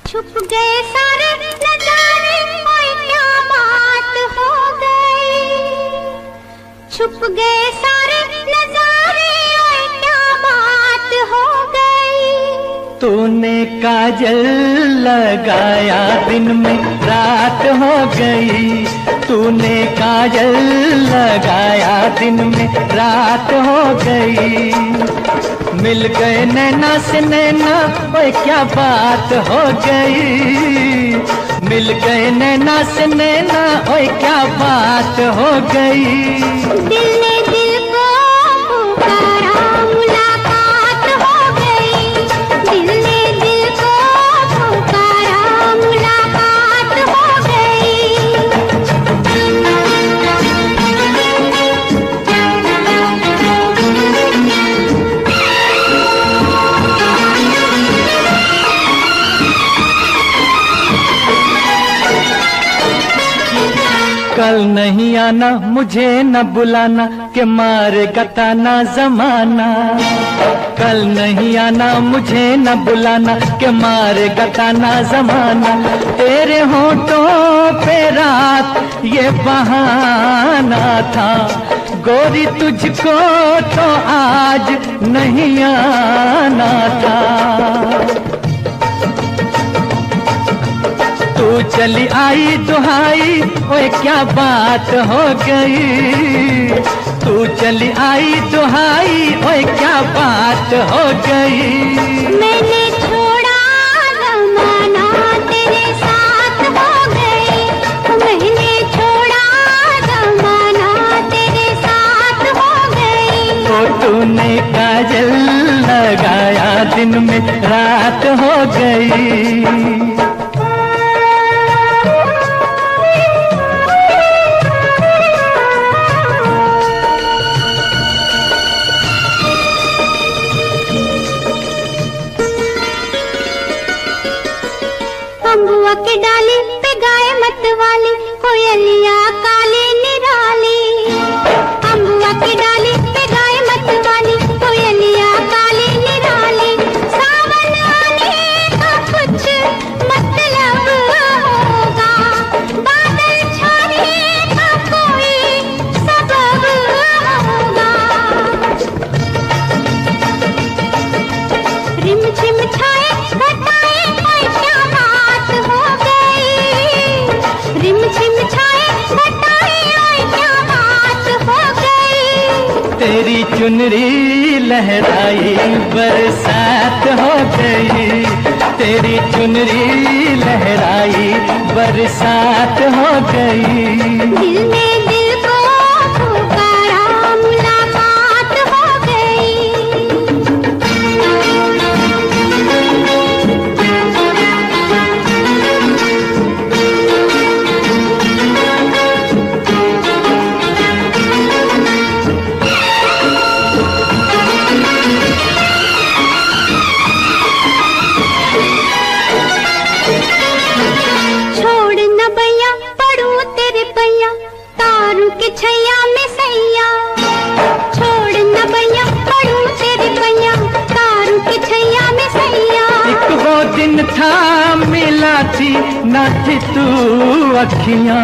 छुप गए सारे नजारे, ओए क्या बात हो गई। छुप गए सारे नजारे, ओए क्या बात हो गई। तूने काजल लगाया दिन में रात हो गई। तूने काजल लगाया दिन में रात हो गई। मिल गए नैना से नैना, ओए क्या बात हो गई। मिल गए नैना से नैना, ओए क्या बात हो गई। दिल ने दिल को पुकारा, मुलाकात हो गई। दिल ने दिल को पुकारा, मुलाकात हो गई। कल नहीं आना, मुझे न बुलाना, के मारे गताना जमाना। कल नहीं आना, मुझे न बुलाना, के मारे गताना जमाना। तेरे होठों पे रात ये बहाना था, गोरी तुझको तो आज नहीं आना था। तू चली आई दुहाई, ओए क्या बात हो गई। तू चली आई दुहाई, ओए क्या बात हो गई। मैंने छोड़ा जमाना, तेरे साथ हो गई। मैंने छोड़ा जमाना, तेरे साथ हो गई। तो तूने काजल लगाया दिन में रात हो गई। अम्बुआ के डाली पे गाए मत वाली, कोयलिया काली निराली। अम्बुआ की डाली पे गाए मत वाली, कोयलिया काली निराली। सावन आने का कुछ मतलब होगा, बादल छाने का कोई सबब होगा। रिम झिम छाए घटाए, ओए क्या बात हो गई। रिम झिम छाए घटाए, ओए क्या बात हो गई। तेरी चुनरी लहराई बरसात हो गई। तेरी चुनरी लहराई बरसात हो गई। दिल ने दिल को पुकारा, मुलाकात हो गई। छोड़ न भैया पड़ू तेरे पैया, तारू के छैया में सैया। छोड़ न भैया पड़ू तेरे पैया, तारू के छैया में सैया। एक वो दिन था मिला थी न थी तू अखियां।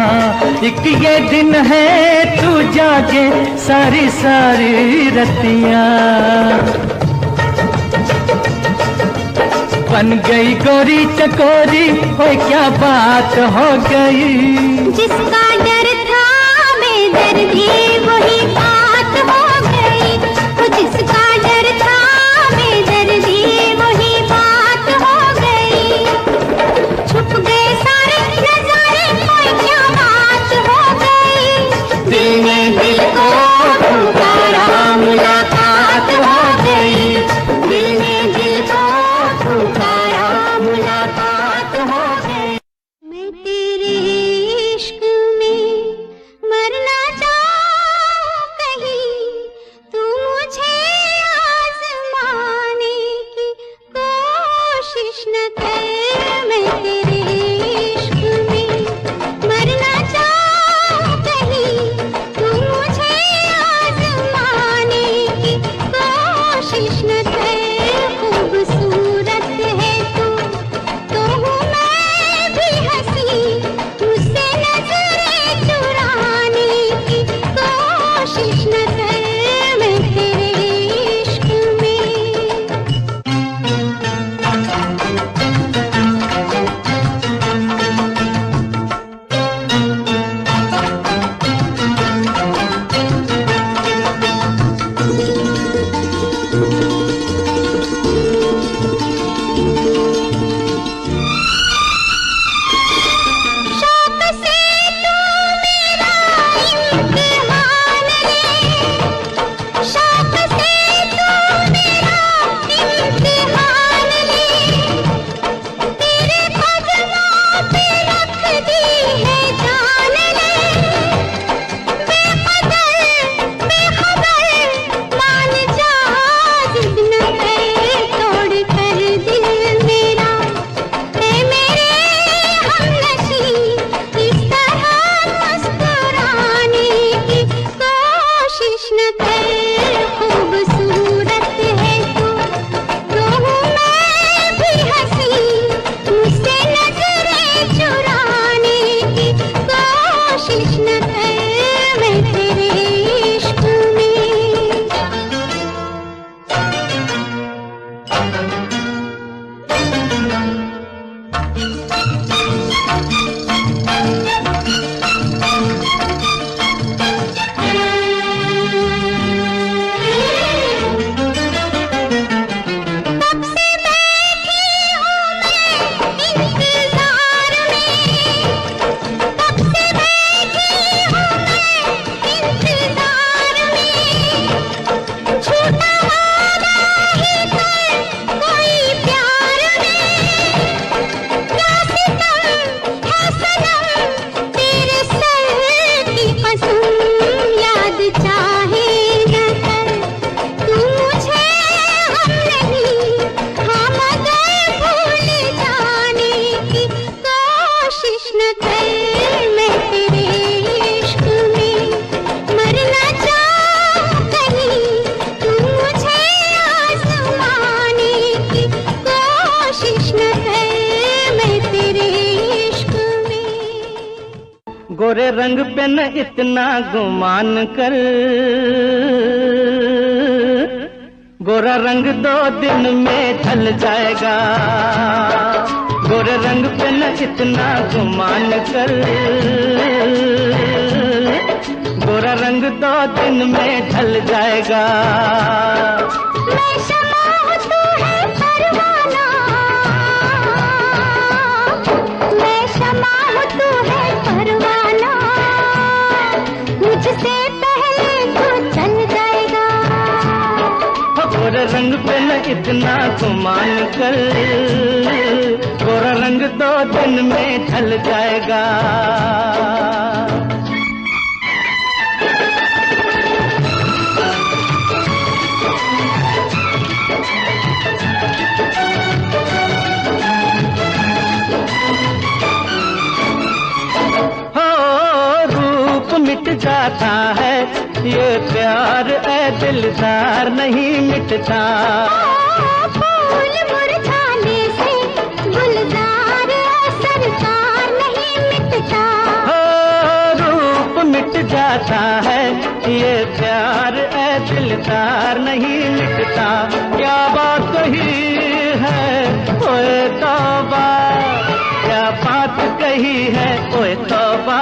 एक ये दिन है तू जागे सारी सारी रतियां। बन गई गोरी चकोरी, ओए क्या बात हो गई। जिसका डर था बेदर्दी, वही बात हो गई। वो जिसका डर था बेदर्दी, वही बात हो गई। छुप गए सारे नजारे, ओए क्या बात हो गई। दिल ने दिल को पुकारा, मुलाकात हो गई। दिल ने दिल को पुकारा, मुलाकात हो गई। मैं तेरे इश्क में मरना चाहती गोरे रंग पे न इतना गुमान कर, गोरा रंग 2 दिन में ढल जाएगा। गोरे रंग पे न इतना गुमान कर, गोरा रंग 2 दिन में ढल जाएगा। मैं शमा हूँ तू है परवाना, मैं शमा हूँ तू है परवाना, मुझसे पहले तू चल जाएगा। गोरा रंग पे न इतना गुमान कर, गोरा रंग 2 दिन में ढल जाएगा। मिट जाता है ये प्यार, ए दिलदार नहीं मिटता। फूल मुरझाने से गुलजार सरकार नहीं मिटता। रूप मिट जाता है ये प्यार, ए दिलदार नहीं मिटता। क्या बात कही है ओए तौबा, क्या बात कही है ओए तौबा।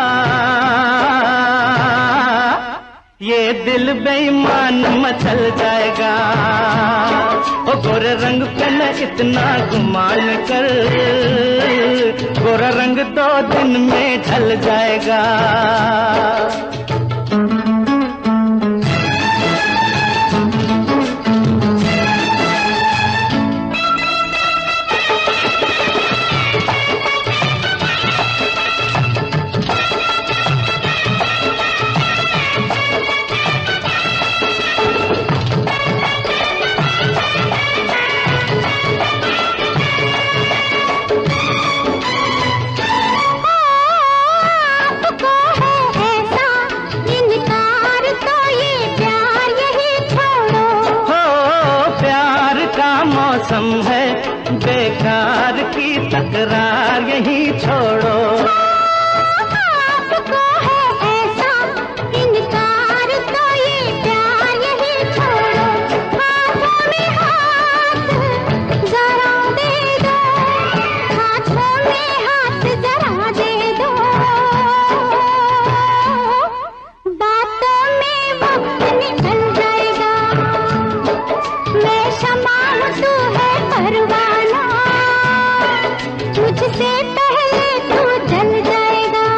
ये दिल बेईमान मचल जाएगा। ओ गोरे रंग पे न इतना गुमान कर, गोरा रंग 2 दिन में ढल जाएगा। मौसम है बेकार की तकरार यही छोड़ो। आपको है ऐसा इनकार तो ये प्यार यही छोड़ो। हाथों में हाथ जरा दे दो, हाथों में हाथ जरा दे दो। बातों में वक्त निकल जाएगा। मैं शमा हूँ तू है परवाना, मुझसे पहले तू जल जाएगा।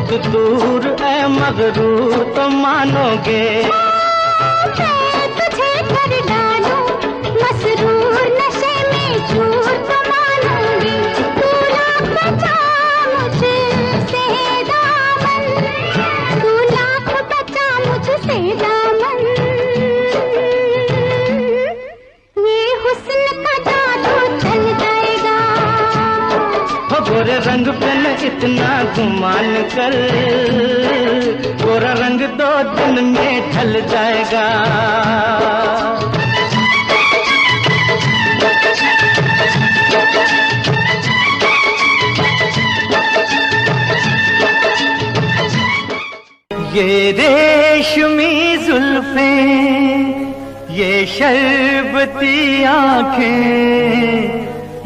खुद दूर ऐ मगरूर तो मानोगे। मैं तुझे कर डालूं मसरूर नशे में चूर तो मानोगे। तू लाख बचा मुझसे दामन, तू लाख बचा मुझसे दामन। ये हुस्न का जादू चल जाएगा। गोरे रंग पे न इतना गुमान कर, गोरा रंग 2 दिन में ढल जाएगा। ये रेशमी जुल्फें, ये शरबती आंखें,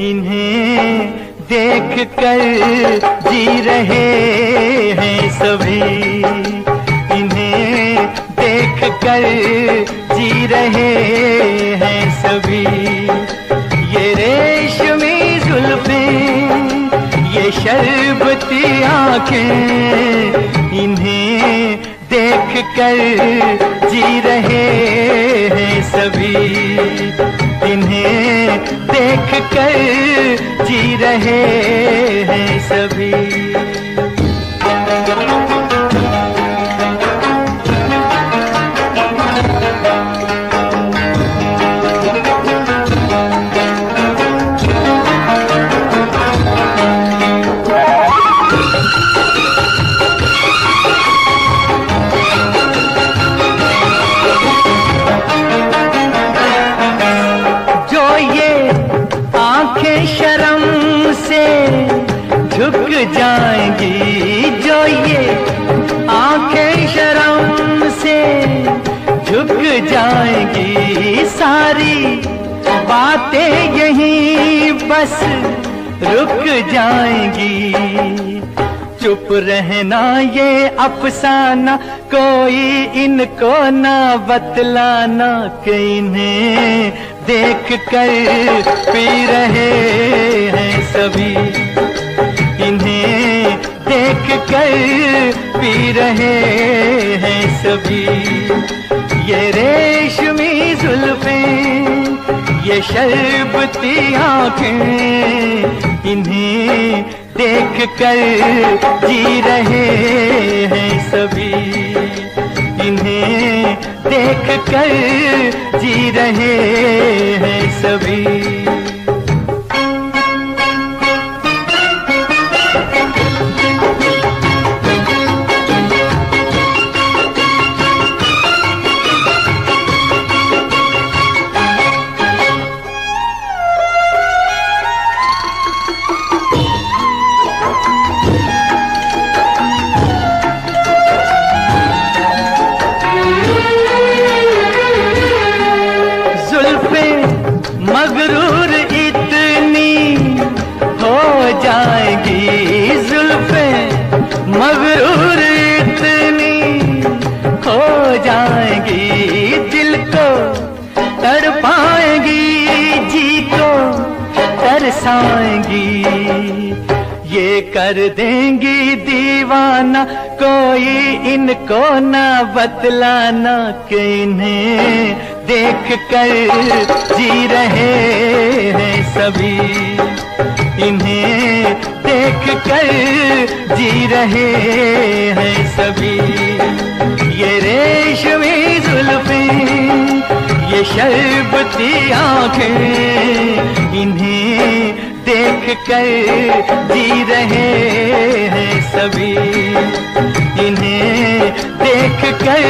इन्हें देख कर जी रहे हैं सभी। इन्हें देख कर जी रहे हैं सभी। ये रेशमी जुल्फें, ये शरबती आंखें, इन्हें देख कर जी रहे हैं सभी। इन्हें देख कर जी रहे हैं सभी। झुक जाएंगी जो ये आंखें शर्म से झुक जाएंगी, सारी बातें यहीं बस रुक जाएंगी। चुप रहना ये अफसाना, कोई इनको ना बतलाना कि इन्हें देख कर पी रहे हैं सभी। इन्हें देख कर पी रहे हैं सभी। ये रेशमी जुल्फें, ये शरबती आँखें, इन्हें देख कर जी रहे हैं सभी। इन्हें देख कर जी रहे हैं सभी। मगरूर इतनी हो जाएगी, जुल्फें मगरूर इतनी हो जाएगी, दिल को तड़पाएंगी, जी को तरसाएंगी। ये कर देंगी दीवाना, कोई इनको ना बतलाना कि इन्हें देख कर जी रहे हैं सभी। इन्हें देख कर जी रहे हैं सभी। ये रेशमी जुल्फें, ये शरबती आँखें, इन्हें देख कर जी रहे हैं सभी। इन्हें देख कर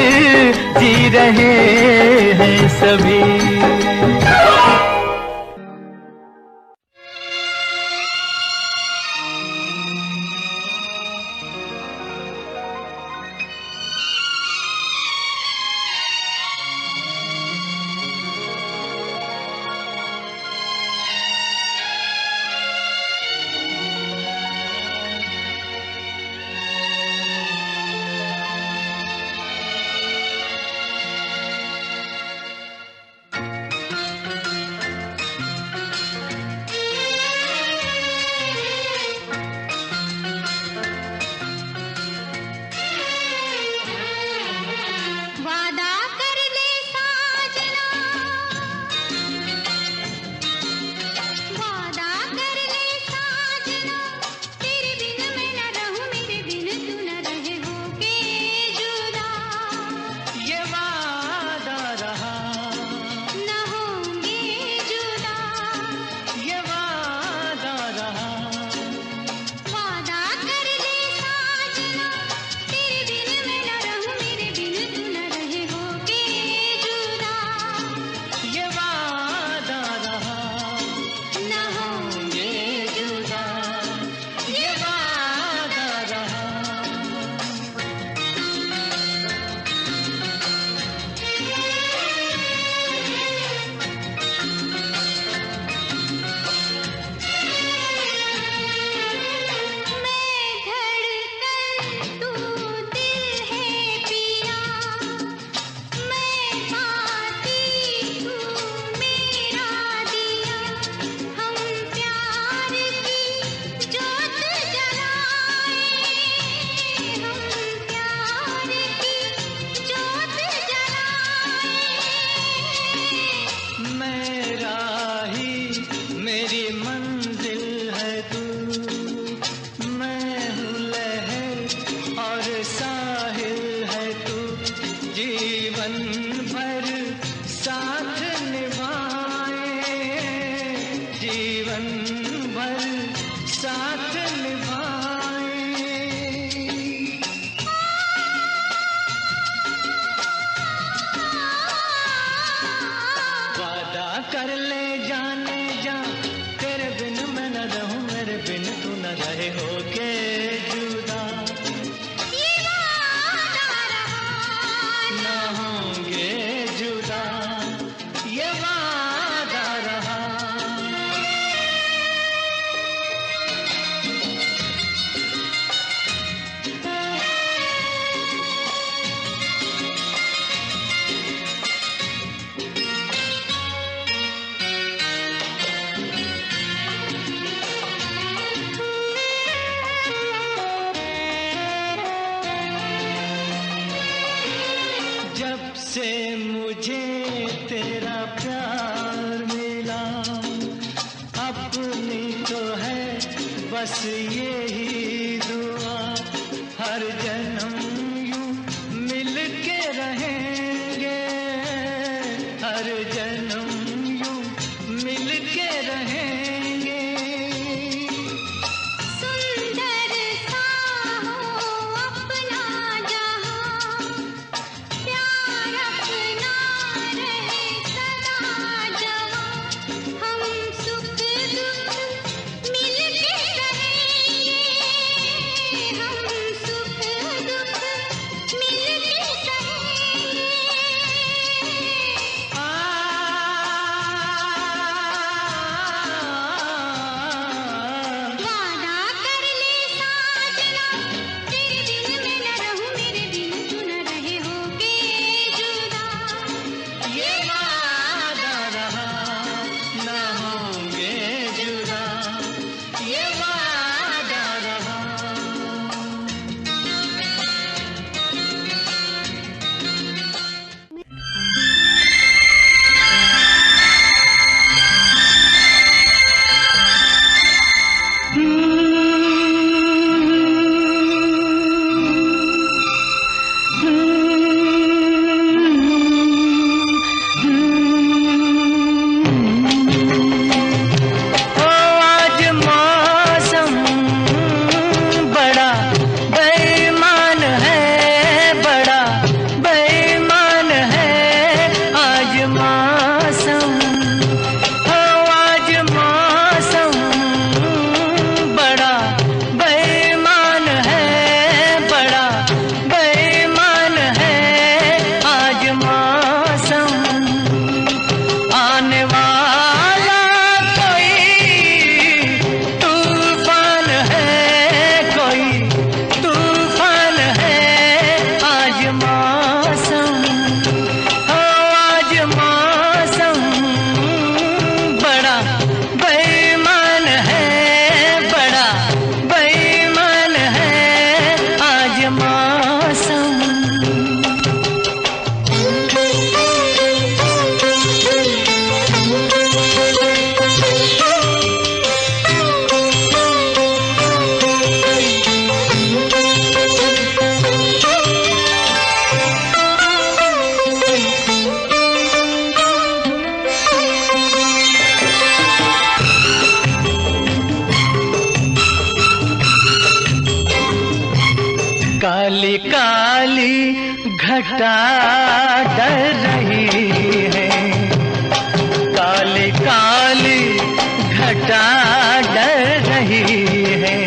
जी रहे हैं सभी। कर ले जाने जा, तेरे बिन मैं न रहूं, मेरे बिन तू न रहे, होके जुदा ये वादा रहा न होंगे जुदा, ये वादा रहा। जब से मुझे तेरा प्यार मिला, अपनी तो है बस यही दुआ, हर जन्म यूं मिल के रहेंगे, हर जन्म यूं मिल के रहेंगे। सुंदर सा हो अपना जहां, प्यार अपना रहे सदा जवां, हम सुख दुख मिल के रहेंगे, हम सुख दुख मिल के सहेंगे। वादा कर ले साजना, तेरे बिन मैं न रहूं, मेरे बिन तू न रहे, होके जुदा ये वादा रहा न होंगे जुदा, ये वादा रहा। ओ आज मौसम बड़ा बेईमान है, बड़ा बेईमान है आज मौसम। ओ आज मौसम बड़ा बेईमान है, बड़ा बेईमान है आज मौसम। आने वाला कोई तूफान है, कोई तूफान है आज मौसम। ओ आज मौसम बड़ा बेईमान है, बड़ा बेईमान है आज मौसम। काली काली घटा डर रही है, काली काली घटा डर रही है,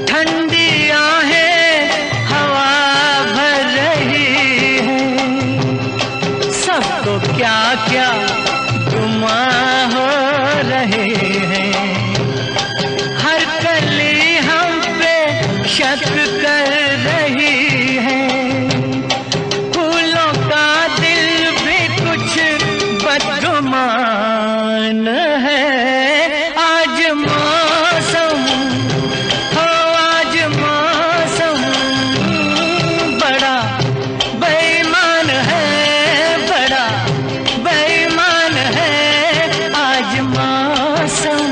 ठंडी आहें हवा भर रही है, सबको क्या क्या गुमां हो रहे हैं, हर कली हम पे शक कर रही है, फूलों का दिल भी कुछ बदगुमान है आज मौसम। हो आज मौसम बड़ा बेईमान है, बड़ा बेईमान है आज मौसम।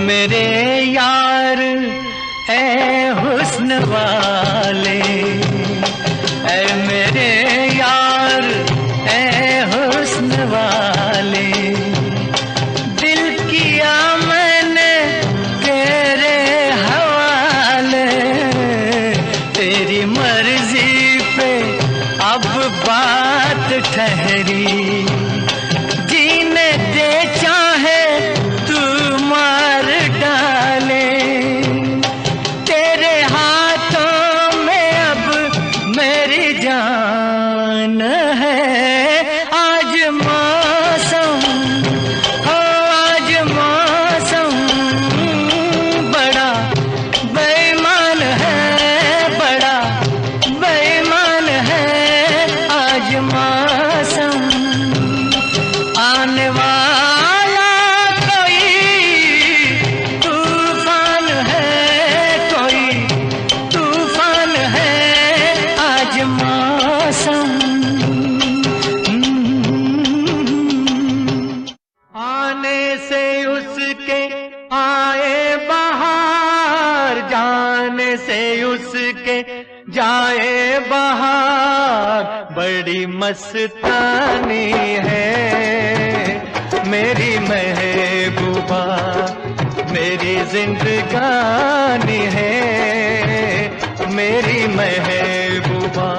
मेरे यार ए हुस्न वाले, डाले। ऐ मेरे यार ऐ हुस्न वाले, दिल किया मैंने तेरे हवाले। तेरी मर्जी पे अब बात ठहरी, जीने दे चाहे तू मार डाले। तेरे हाथों में अब मेरी जान है। आज मौसम हो, आज मौसम बड़ा बेईमान है, बड़ा बेईमान है। आज मौसम आने वाला कोई तूफान है, कोई तूफान है। आज मौसम आने से उसके आए बहार, जाने से उसके जाए बहार। बड़ी मस्तानी है मेरी महबूबा, मेरी जिंदगानी है मेरी महबूबा।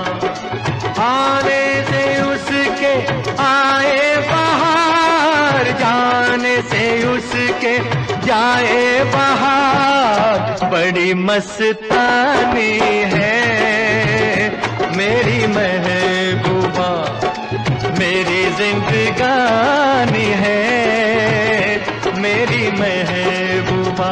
आने से उसके आए बहार, जाने से उसके जाए बहार। बड़ी मस्तानी है मेरी महबूबा, मेरी जिंदगानी है मेरी महबूबा।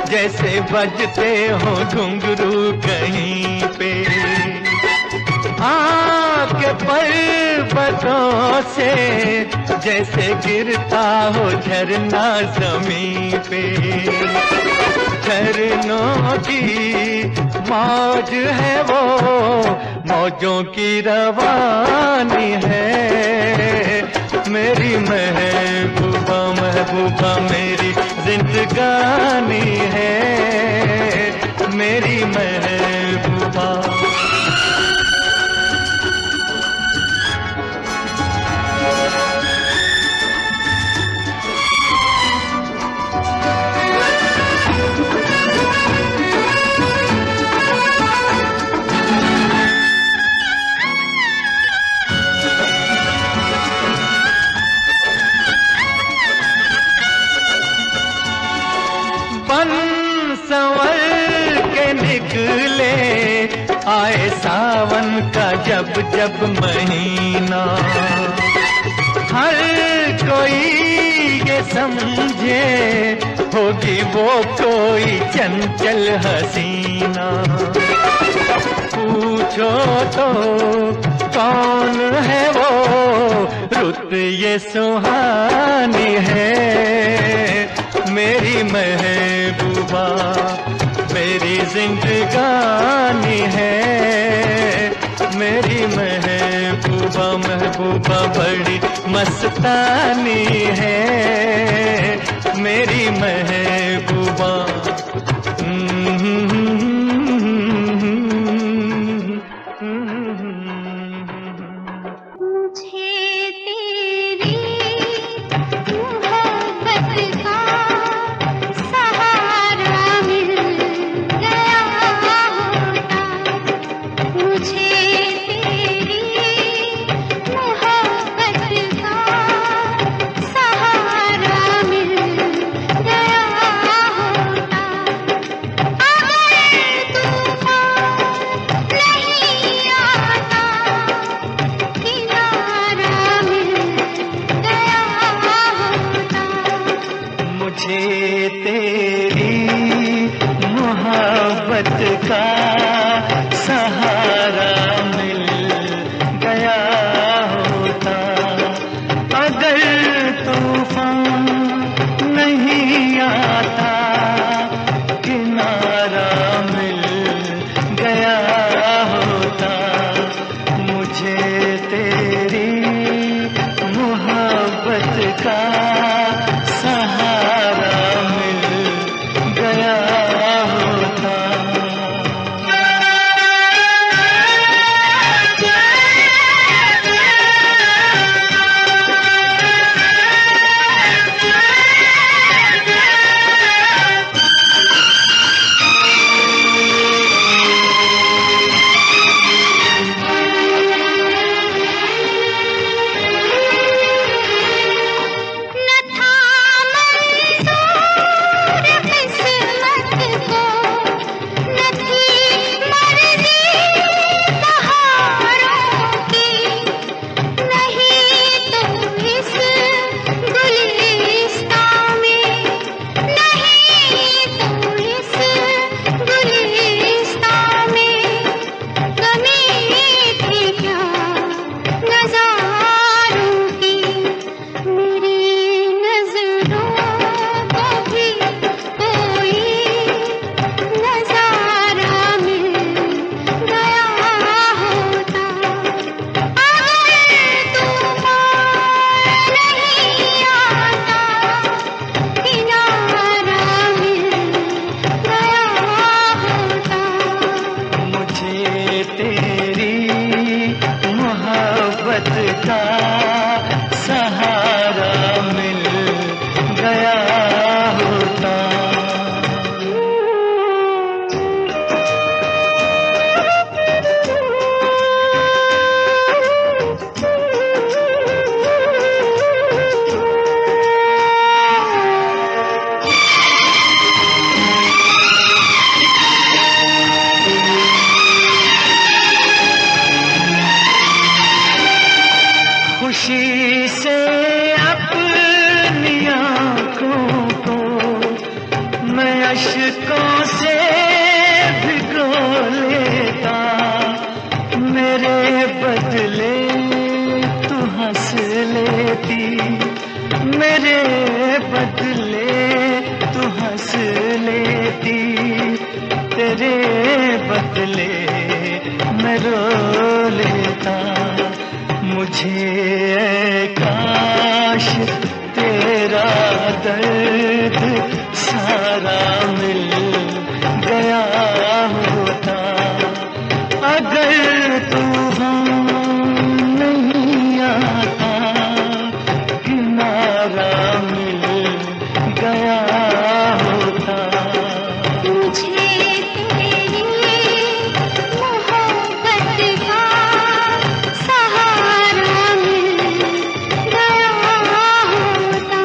जैसे बजते हो घुंघरू कहीं पे, आके पर्वतों से जैसे गिरता हो झरना जमीन पे। झरनों की मौज है वो, मौजों की रवानी है मेरी महबूबा। महबूबा मेरी जिंदगानी है मेरी महबूबा। संवर के निकले आए सावन का जब जब महीना। हर कोई ये समझे होगी वो कोई चंचल हसीना। पूछो तो कौन है वो, रुत ये सुहानी है मेरी महबूबा, मेरी जिंदगानी है मेरी महबूबा। महबूबा बड़ी मस्तानी है मेरी महबूबा। सहारा मिल गया होता। मोहब्बत का सहारा मिल गया होता। खुशी से अपनी आँखों को मैं अश्कों से भिगो लेता, मेरे बदले तू हंस लेती, मेरे बदले तू हंस लेती, तेरे बदले मैं रो लेता। मुझे काश तेरा दर्द सारा मिल गया होता। अगर तूफान नहीं आता, किनारा मिल गया होता। मुझे तेरी मोहब्बत का सहारा मिल गया होता।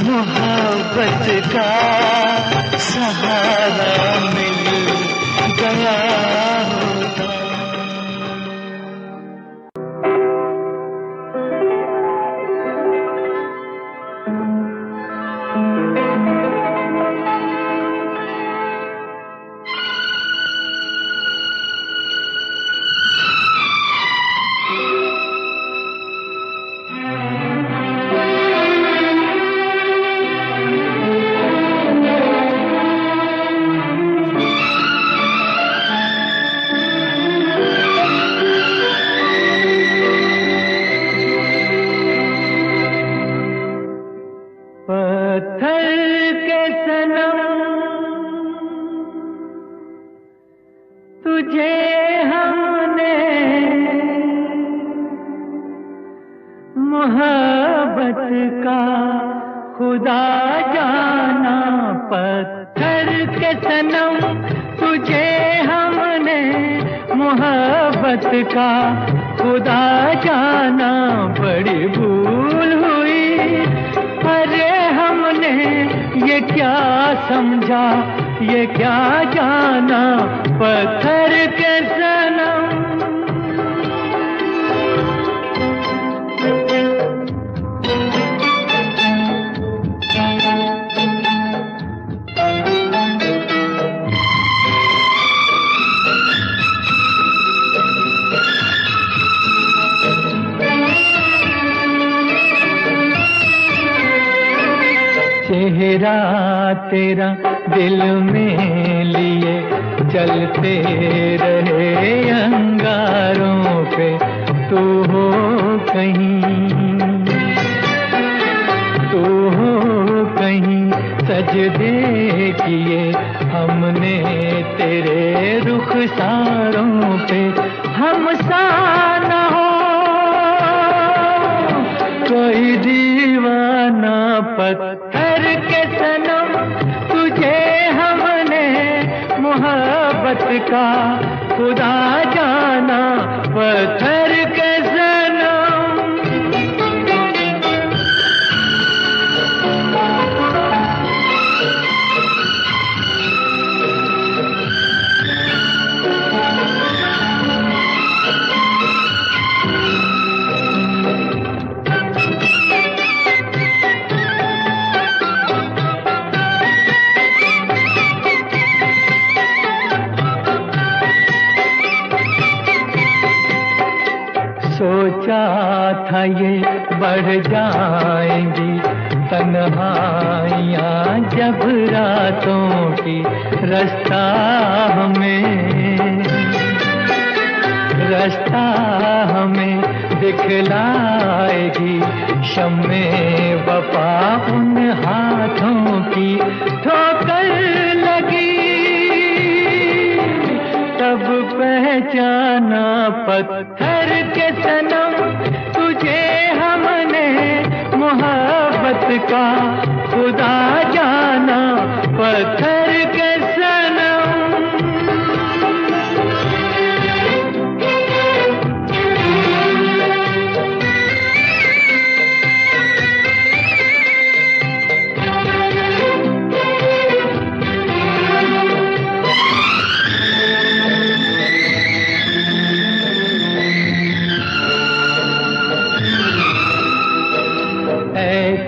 मोहब्बत का सहारा मिल गया होता। पत्थर के सनम तुझे हमने मोहब्बत का खुदा जाना। पत्थर के सनम तुझे हमने मोहब्बत का खुदा जाना। बड़ी भूल हुई, अरे हमने ये क्या समझा, ये क्या जाना। पत्थर के सनम चेहरा तेरा दिल में लिए चलते रहे अंगारों पे। तू हो कहीं, तू हो कहीं, सजदे किए हमने तेरे रुखसारों पे। हम सा न हो कोई दीवाना पत्थर के सनम, तुझे हमने मोहब्बत का खुदा जाना, पत्थर के सनम। सोचा था ये बढ़ जाएंगी तन्हाइयाँ जब रातों की, रास्ता हमें दिखलाएगी शम्मे वफा उन हाथों की। ठोकर लगी तब पहचाना पत्थर के सनम, तुझे हमने मोहब्बत का खुदा जाना, पत्थर के सनम।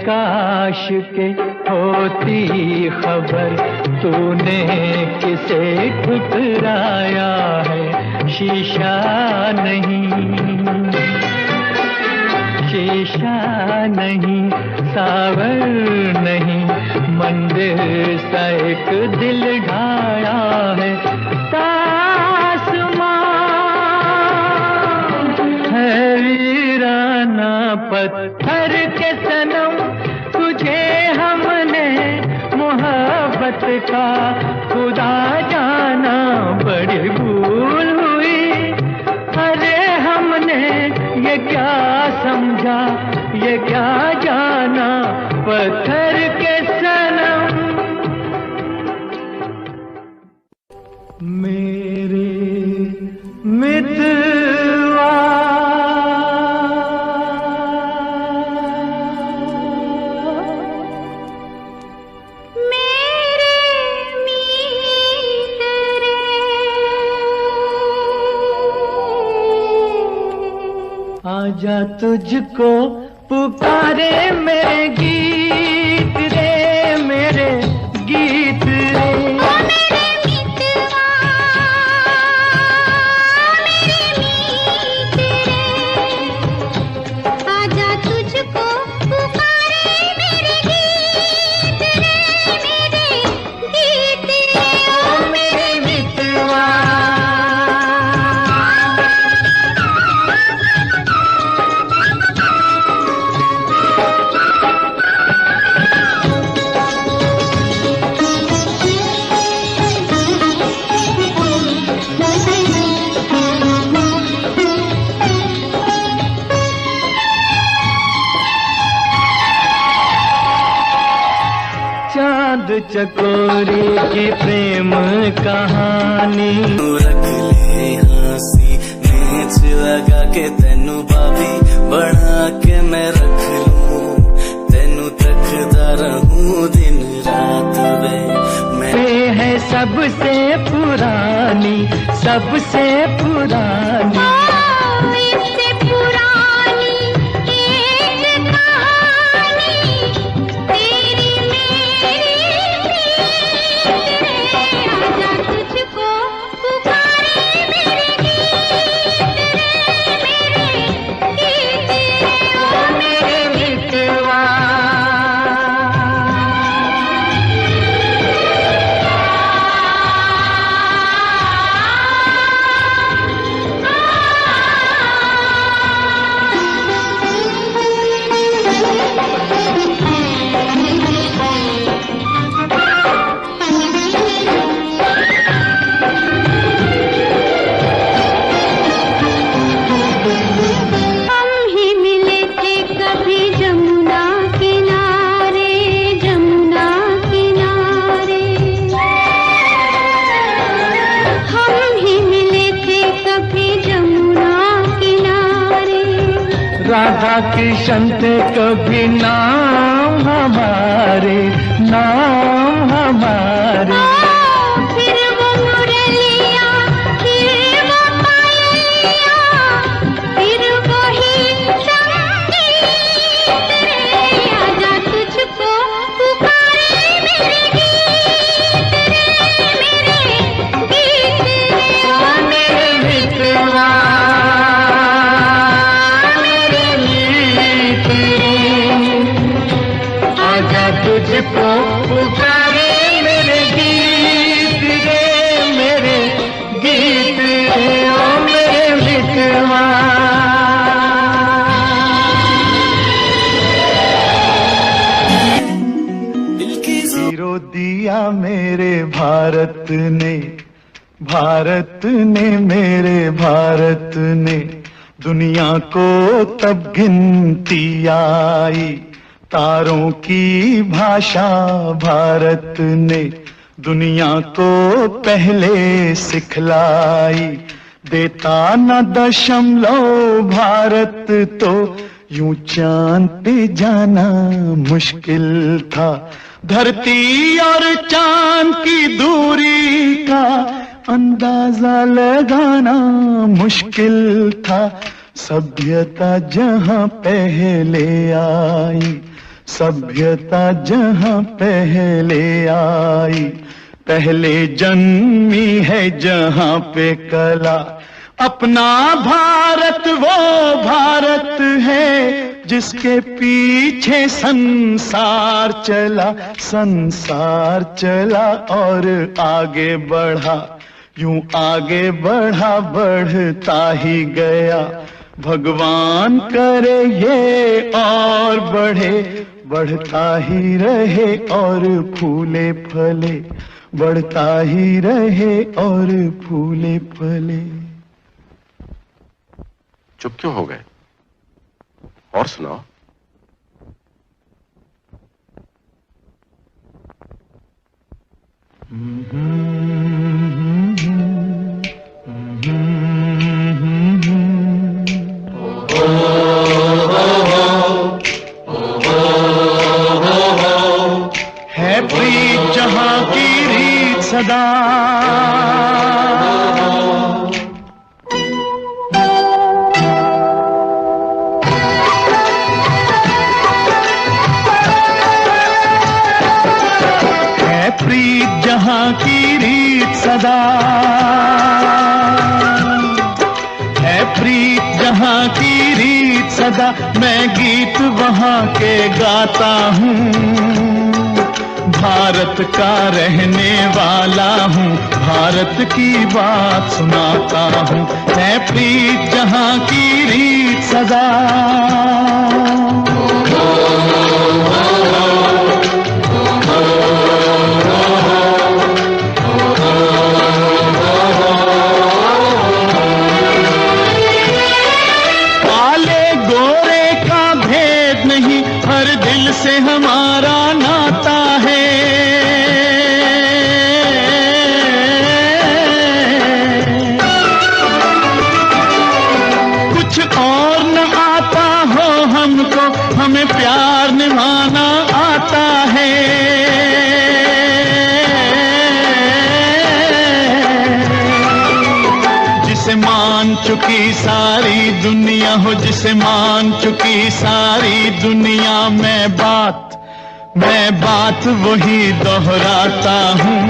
काश के होती खबर, तूने किसे ठुकराया है। शीशा नहीं सावर नहीं, मंदिर सा एक दिल ढाया है। तासमां है वीराना पत्थर के सनम, तुझे हमने मोहब्बत का खुदा जाना, बड़ी भूल हुई। अरे हमने ये क्या समझा, ये क्या जाना, पत्थर के सनम। मेरे मितवा आजा तुझको पुकारे मेरे गीत रे, मेरे गीत रे। ओ मेरे मितवा, मेरे मीत रे, आजा तुझको पुकारे मेरे गीत रे, मेरे गीत रे। ओ मेरे मितवा, चांद चकोरी की प्रेम कहानी, रख ले हंसी नेच लगा के तेनू भाभी बना के मैं रख लूं, तेनू तकदा रहूं दिन रात वे। ये है सबसे पुरानी, सबसे पुरानी, इससे पुरानी एक कहानी, तेरी मेरी प्रीत रे। आजा तुझको पुकारे मेरे गीत रे, मेरे गीत रे। ओ मेरे मितवा। राधा किशन थे कभी नाम हमारे, नाम हमारे। फिर वो मुरलिया, फिर वो पायलिया, फिर वही संगीत रे। आजा तुझको पुकारे मेरे गीत रे, मेरे गीत रे। ओ मेरे मितवा, मेरे मीत रे, आजा तुझको पुकारे मेरे गीत रे, मेरे गीत रे, ओ मेरे मितवा। हीरो दिया मेरे भारत ने, भारत ने, मेरे भारत ने, दुनिया को तब गिनती आई। तारों की भाषा भारत ने दुनिया को पहले सिखलाई। देता न दशमलव भारत तो यूं चांद पे जाना मुश्किल था। धरती और चांद की दूरी का अंदाजा लगाना मुश्किल था। सभ्यता जहां पहले आई, सभ्यता जहां पहले आई, पहले जन्मी है जहां पे कला। अपना भारत वो भारत है जिसके पीछे संसार चला, संसार चला और आगे बढ़ा। यूं आगे बढ़ा, बढ़ता ही गया। भगवान करे ये और बढ़े, बढ़ता ही रहे और फूले फले, बढ़ता ही रहे और फूले फले। चुप क्यों हो गए? और सुनाओ। है प्रीत जहां की रीत सदा, है प्रीत जहां की रीत सदा, है प्रीत जहां की रीत सदा। मैं गीत वहां के गाता हूँ, भारत का रहने वाला हूँ, भारत की बात सुनाता हूँ। है प्रीत जहां की रीत सदा, काले गोरे का भेद नहीं, हर दिल से हमारा नाता है। कुछ और न आता हो हमको, हमें प्यार निभाना आता है। जिसे मान चुकी सारी दुनिया हो, जिसे मान चुकी सारी दुनिया, मैं बात वही दोहराता हूँ।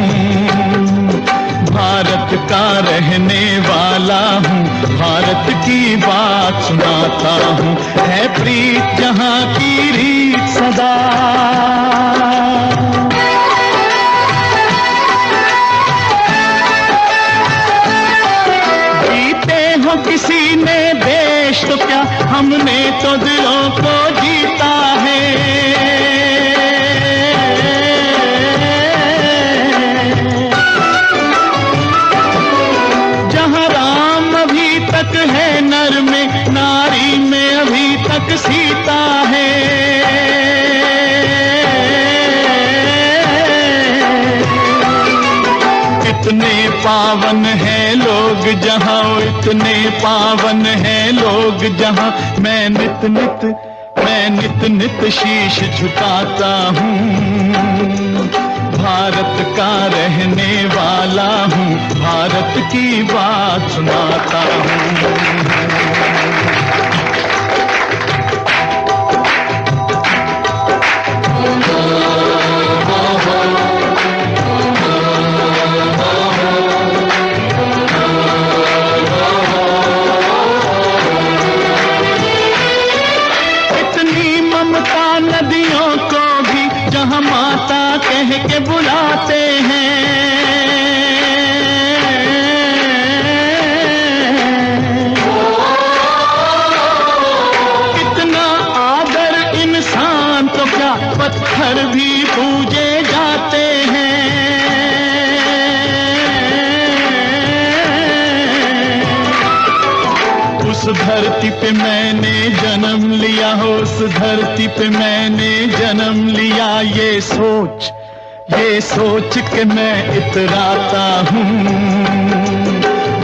भारत का रहने वाला हूँ, भारत की बात सुनाता हूँ। है प्रीत जहां की रीत सदा, जीते हो किसी ने देश तो क्या, हमने तो दिलों को जीता है। जहां राम अभी तक है नर में, नारी में अभी तक सीता है। कितने पावन है लोग जहाँ, इतने पावन है लोग जहाँ, मैं नित नित शीश झुकाता हूँ। भारत का रहने वाला हूँ, भारत की बात सुनाता हूँ। नदियों को भी जहाँ माता कह के बुलाते हैं, कितना आदर इंसान तो क्या पत्थर भी पूजे जाते हैं। उस धरती पे मैंने जन्म लिया हो, उस धरती पे मैंने जन्म लिया, ये सोच के मैं इतराता हूँ।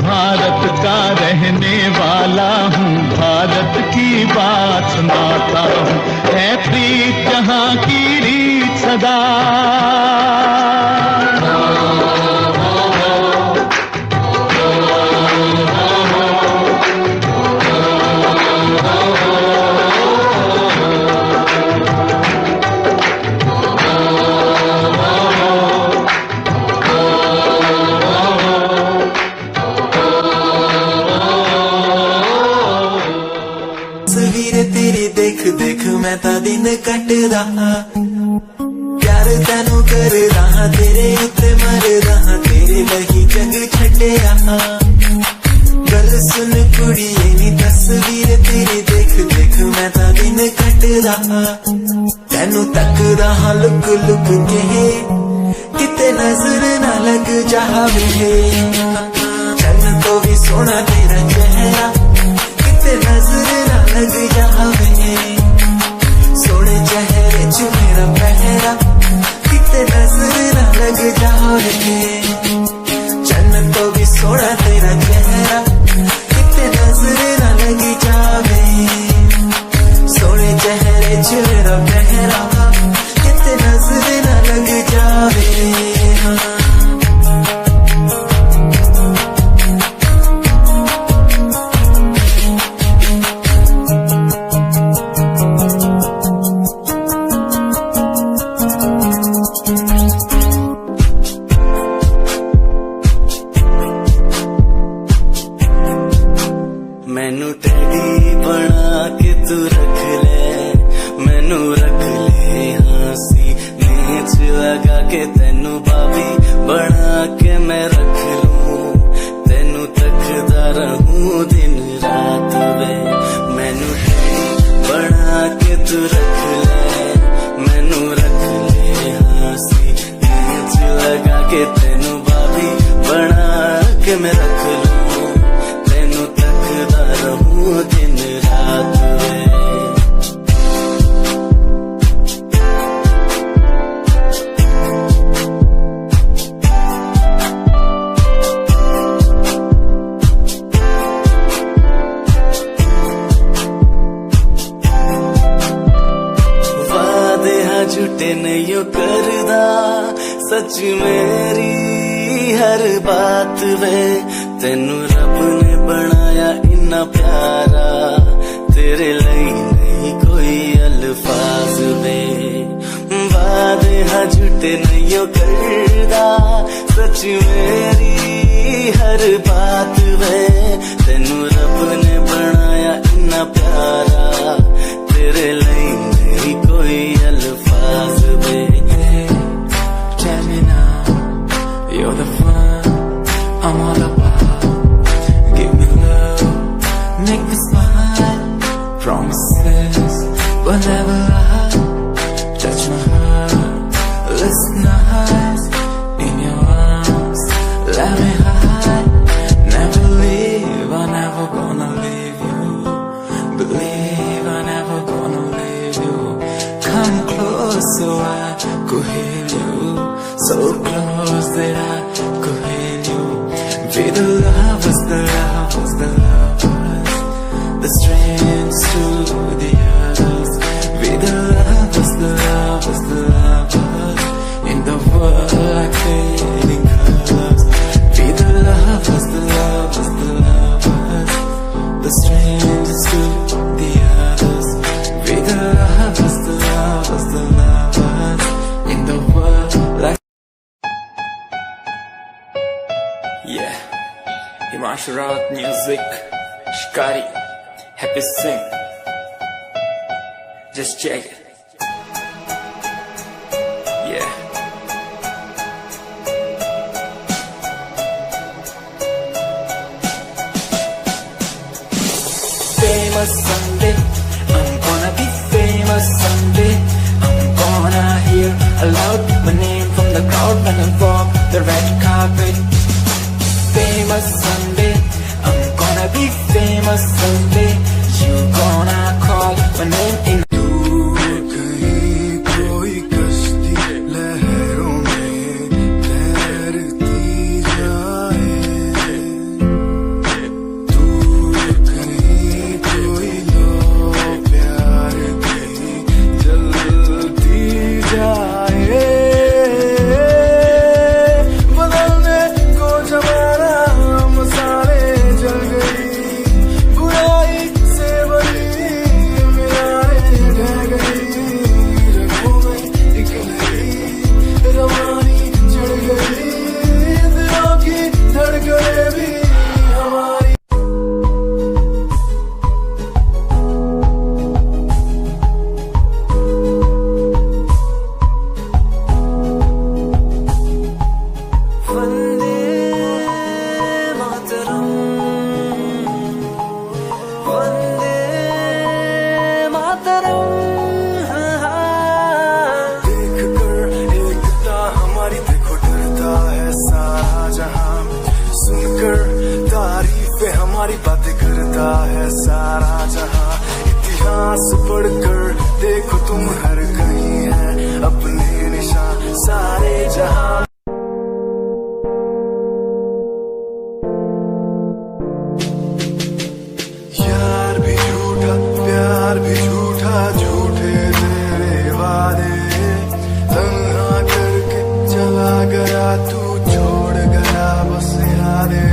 भारत का रहने वाला हूँ, भारत की बात सुनाता हूँ। है प्रीत जहाँ की रीत सदा, मैं ता दिन कट रहा, प्यार तेनू कर रहा, तेरे उत्ते मर रहा, तेरे लही जग छड़े रहा। गल सुन कुड़िए नी तस्वीर तेरी देख देख मैं ता दिन कट रहा, तेनू तक रहा लुक लुक के, किते नजर ना लग जावे। चन्न तो भी सोना तेरा चेहरा, किते नजर ना लग जावे। सोने चेहरे च मेरा पहरा, किते नजर ना लग जावे। चन्न तो भी सोना तेरा चेहरा, किते नजर ना लग जावे। सोने चेहरे च मेरा पहरा, किते नजर ना लग जावे। मैनू टेडी बना के तू रख ले, मैनू रख ले हंसी नीच लगा के, तेनू भाभी बना के मैं रख लूं, तेनू तकदा रहूं दिन रात वे। मैनू टेडी बना के तू रख ले, मैनू रख ले हंसी नीच लगा के, तेनू भाभी बना के मैं रख लूं, दिन रात वे। वादे हाँ झूठे नहीं करदा, सच मेरी हर बात वे। तेनू रब ने बनाया इन्ना प्यारा, तेरे लिए नहीं कोई अल्फाज वे। वादे हाँ झूठे नहीं करदा, सच मेरी हर बात वे। तेनू रब ने बनाया इन्ना प्यारा, तेरे लिए नहीं कोई अल्फाज वे। Tell me now, you're the one I'm all about. Give me love, make me smile. Promises will never lie. Touch my heart, listen nice. In your arms, let me hide. Never leave, I'm never gonna leave you. Believe I'm never gonna leave you. Come close so I could heal you. So close that I could heal you. Rock music, Shikari, Happy Sing. Just check it. Yeah. Famous someday, I'm gonna be famous someday. I'm gonna hear aloud my name from the crowd when I walk the red carpet. Famous someday, I'm gonna be famous someday. You gonna call my name in. कोई कश्ती लहरों में तैरती जाए, दूर कहीं कोई लो प्यार की जलती जाए, बदलने को जमाना मसाले जल गई, बुराई से बड़ी मिरारें ढह गई, रंगों में एक नई रवानी चढ़ गई, दिलों की धड़कनें भी हमारी। वंदे मातरम, वंदे मातरम। देख कर एकता हमारी देखो डरता है सारा जहां, सुनकर तारीफें हमारी बातें करता है सारा जहां, इतिहास पढ़कर देखो तुम हर कहीं है अपने निशान सारे जहां। यार भी झूठा प्यार भी झूठा, झूठे तेरे वादे, तन्हा करके चला गया तू छोड़ गया बस यादें।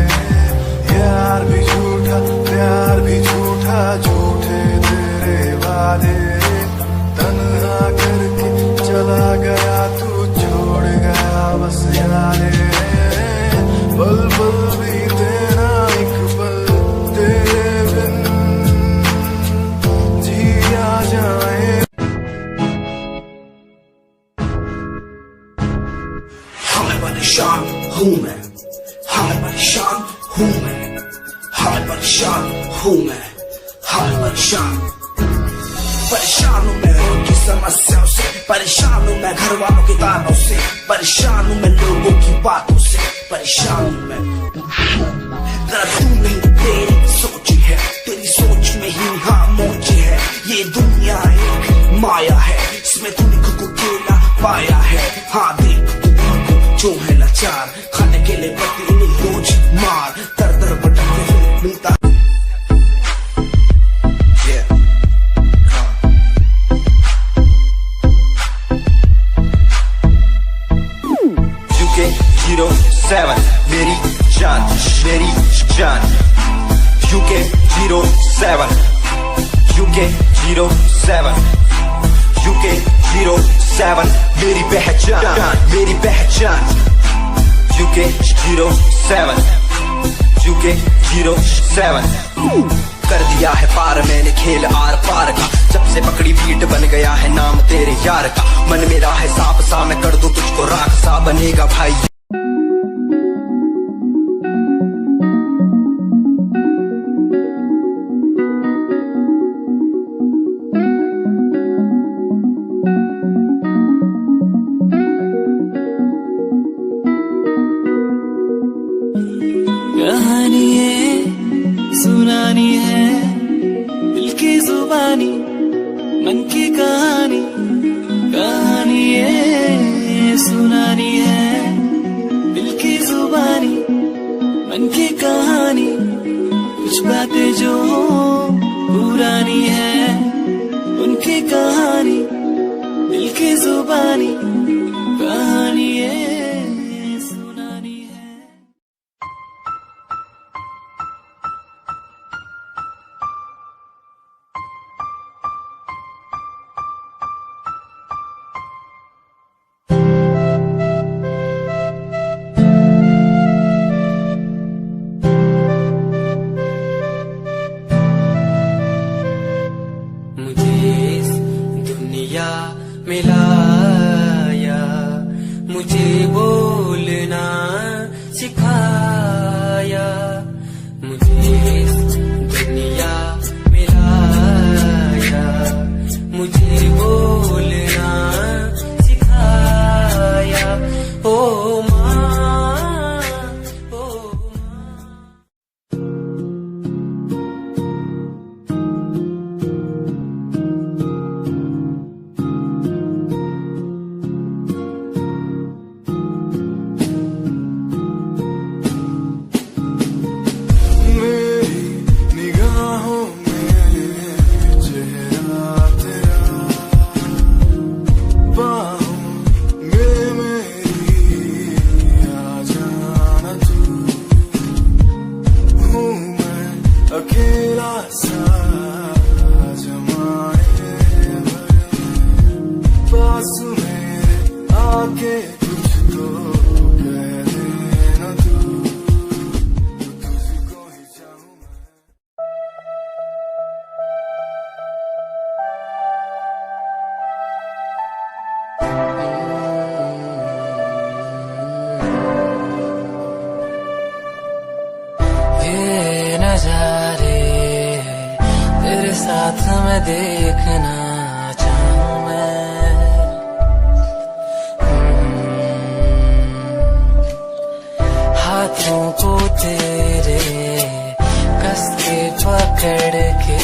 यार भी झूठा प्यार भी झूठा, झूठे तेरे वादे, तन्हा करके चला गया तू छोड़ गया बस यादें। पल पल भी तेरा एक पल तेरे बिन जिया जाए। हमें परेशान हूँ मैं, हमें परेशान हूँ मैं, हमें परेशान हूँ मैं, हमें परेशान हूँ मैं रोज की समस्याओं से, परेशान हूँ मैं घर वालों के तानों से, परेशान हूँ मैं लोगों की बातों से, परेशान हूँ मैं। जरा तू नहीं तेरी सोच है, तेरी सोच में ही खामोशी है, ये दुनिया एक माया है, इसमें तूने खुद को अकेला पाया है। हाँ देख जो है लाचार, खाने के लिए पति इन्हें रोज मार, दर दर भटकते फिर मिलता। UK 07 मेरी जान, मेरी जान। UK 07 UK 07 UK 07 मेरी पहचान, मेरी पहचान। UK 07 UK 07 कर दिया है पार मैंने खेल आर पार का, जब से पकड़ी बीट बन गया है नाम तेरे यार का। मन मेरा है साफ सा, मैं कर दूं तुझको राख सा, बनेगा भाई। कहानी है सुनानी है, दिल की जुबानी मन की कहानी, कहानी है सुनानी है, दिल की जुबानी मन की कहानी। कुछ बातें जो पुरानी है उनकी कहानी, दिल की जुबानी, कहानी है सुनानी है। अकेला सा जमाने पास मेरे आके कुछ तो कह देना तू, तुझको ही चाहूं मैं। ये नजारे तेरे साथ मैं देखना चाहूं मैं, हाथों को तेरे कस के पकड़ के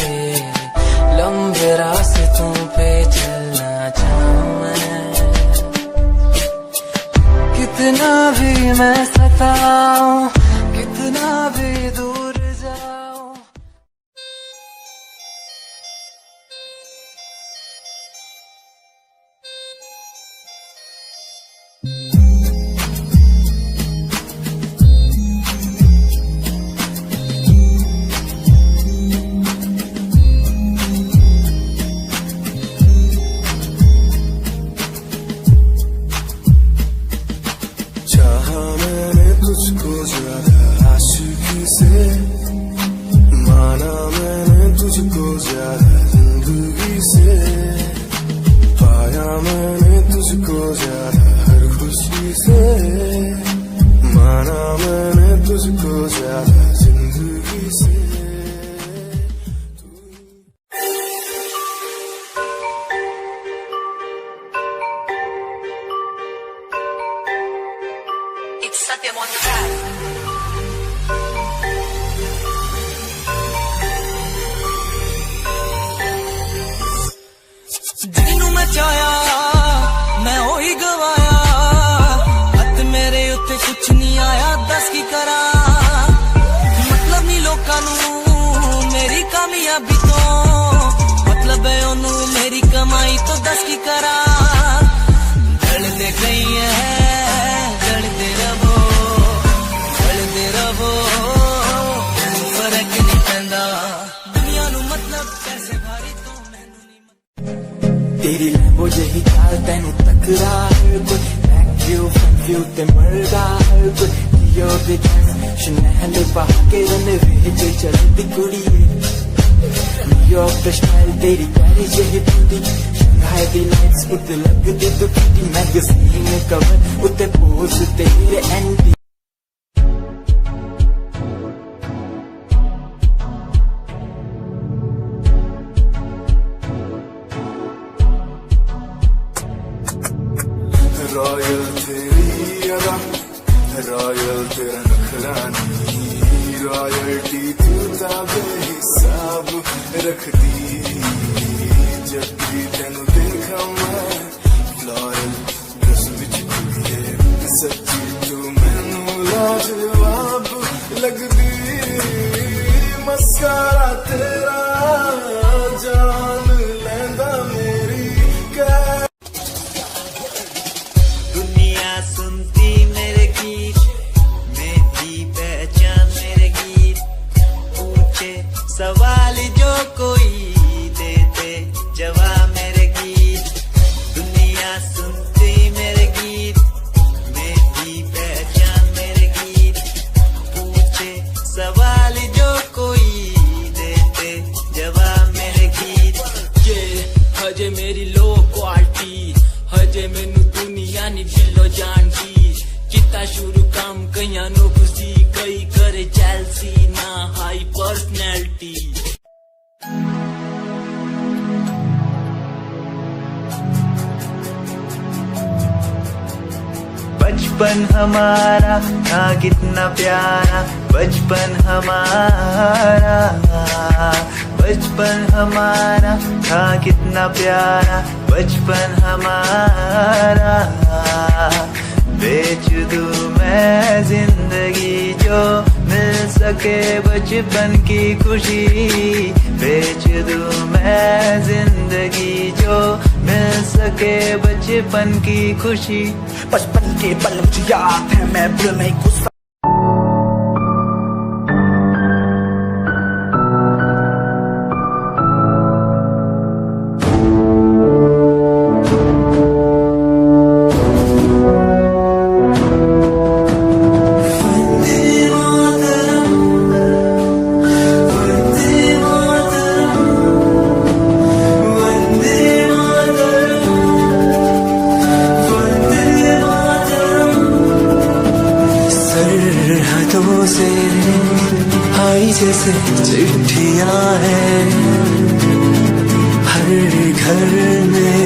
लंबे रास्तों पे चलना चाहूं मैं। कितना भी मैं सताऊं, कितना भी दूर जाऊं, चाहा मैंने तुझको ज्यादा आशिकी से, माना मैंने तुझको ज्यादा जिंदगी से, पाया मैंने तुझको ज्यादा हर खुशी से, माना मैंने तुझको ज्यादा जिंदगी से। it's Satyam on the track. ਜਿਹਨੂੰ ਮੈਂ ਚਾਹਿਆ ਮੈਂ ਉਹੀ ਗਵਾਇਆ, ਹੱਥ ਮੇਰੇ ਉੱਤੇ ਕੁਛ ਨਹੀਂ ਆਇਆ, ਦੱਸ ਕੀ ਕਰਾਂ। ਮਤਲਬ ਨਹੀਂ ਲੋਕਾਂ ਨੂੰ ਮੇਰੀ ਕਾਮਯਾਬੀ ਤੋਂ, ਮਤਲਬ ਹੈ ਉਹਨੂੰ ਮੇਰੀ ਕਮਾਈ ਤੋਂ, ਦੱਸ ਕੀ ਕਰਾਂ। ढलते गई है ढलते रहो, फर्क नहीं पैंदा दुनिया नू, मतलब कैसे भारी तो मैनू नहीं। तेरी लैम्बो यही चाल तैनू तकरा हर कोई, बैक व्यू फ्रंट व्यू ते मरदा हर कोई, लियो दे शनैल बहा के रन वेच चलदी कुड़िए। न्यूयॉर्क दा स्टाइल तेरी प्यारी यही ब्यूटी, शंघाई दी लाइट्स उत्ते लगदी दुखती, मैगज़ीन कवर उत्ते पोज तेरे एंटी। रॉयल तेरी अदा, रॉयल तेरा नखरा नहीं, रॉयल्टी तू बेहिसाब रखदी। जब भी तेनू देखा मैं फ्लोरल ड्रेस विच कुड़िए, सच्ची तू मैनू लाजवाब लगदी। मस्कारा तेरा जान लैंदा मेरी कै। दुनिया सुनती मेरे गीत, मेरी पहचान मेरे गीत, पूछे सवाल जो कोई देते जवाब मेरे गीत। दुनिया सुनती मेरे गीत, मेरी पहचान मेरे गीत, पूछे सवाल जो कोई देते जवाब मेरे गीत। ये हजे मेरी लो क्वालिटी, हजे मैनू दुनिया नी दिलो जानदी। किता शुरू काम कईयां नू खुशी, कई करे जेलसी ना हाई पर्सनैलिटी। बचपन हमारा था कितना प्यारा, बचपन हमारा, बचपन हमारा था कितना प्यारा, बचपन हमारा। बेच दूं मैं जिंदगी जो मिल सके बचपन की खुशी, बेच दूं मैं जिंदगी जो मिल सके बचपन की खुशी। बचपन के पल मुझे याद है, मैं भूल नहीं कुछ। चिट्ठियां हैं हर घर में